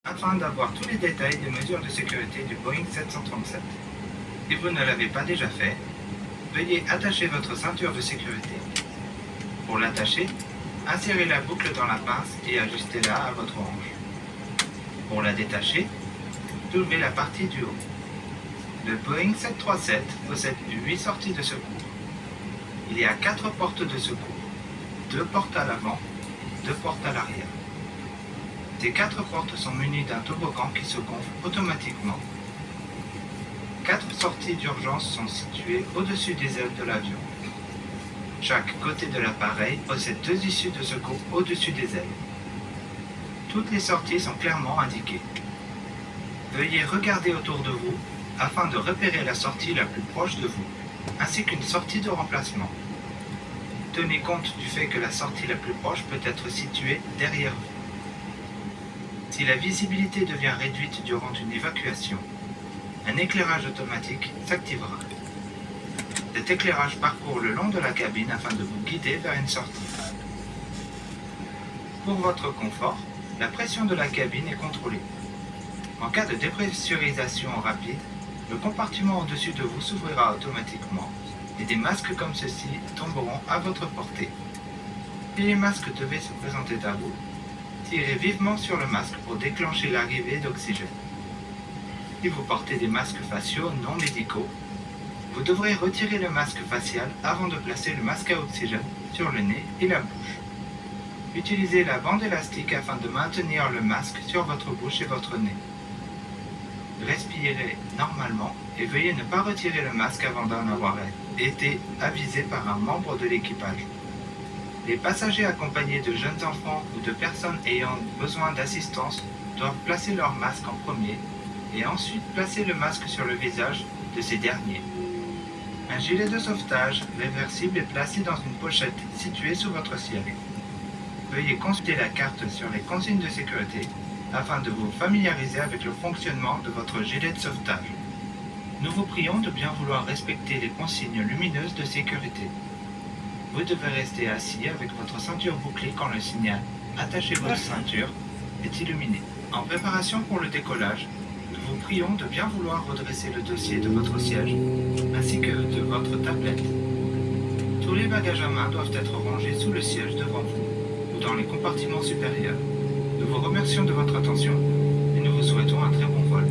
afin d'avoir tous les détails des mesures de sécurité du Boeing 737. Si vous ne l'avez pas déjà fait, veuillez attacher votre ceinture de sécurité. Pour l'attacher, insérez la boucle dans la pince et ajustez-la à votre hanche. Pour la détacher, soulevez la partie du haut. Le Boeing 737 possède 8 sorties de secours. Il y a 4 portes de secours, 2 portes à l'avant, 2 portes à l'arrière. Ces 4 portes sont munies d'un toboggan qui se gonfle automatiquement. 4 sorties d'urgence sont situées au-dessus des ailes de l'avion. Chaque côté de l'appareil possède 2 issues de secours au-dessus des ailes. Toutes les sorties sont clairement indiquées. Veuillez regarder autour de vous afin de repérer la sortie la plus proche de vous, ainsi qu'une sortie de remplacement. Tenez compte du fait que la sortie la plus proche peut être située derrière vous. Si la visibilité devient réduite durant une évacuation, un éclairage automatique s'activera. Cet éclairage parcourt le long de la cabine afin de vous guider vers une sortie. Pour votre confort, la pression de la cabine est contrôlée. En cas de dépressurisation rapide, le compartiment au-dessus de vous s'ouvrira automatiquement et des masques comme ceci tomberont à votre portée. Si les masques devaient se présenter à vous, tirez vivement sur le masque pour déclencher l'arrivée d'oxygène. Si vous portez des masques faciaux non médicaux, vous devrez retirer le masque facial avant de placer le masque à oxygène sur le nez et la bouche. Utilisez la bande élastique afin de maintenir le masque sur votre bouche et votre nez. Respirez normalement et veuillez ne pas retirer le masque avant d'en avoir été avisé par un membre de l'équipage. Les passagers accompagnés de jeunes enfants ou de personnes ayant besoin d'assistance doivent placer leur masque en premier et ensuite placer le masque sur le visage de ces derniers. Un gilet de sauvetage réversible est placé dans une pochette située sous votre siège. Veuillez consulter la carte sur les consignes de sécurité afin de vous familiariser avec le fonctionnement de votre gilet de sauvetage. Nous vous prions de bien vouloir respecter les consignes lumineuses de sécurité. Vous devez rester assis avec votre ceinture bouclée quand le signal « Attachez votre ceinture » est illuminé. En préparation pour le décollage, nous vous prions de bien vouloir redresser le dossier de votre siège ainsi que de votre tablette. Tous les bagages à main doivent être rangés sous le siège devant vous ou dans les compartiments supérieurs. Nous vous remercions de votre attention et nous vous souhaitons un très bon vol.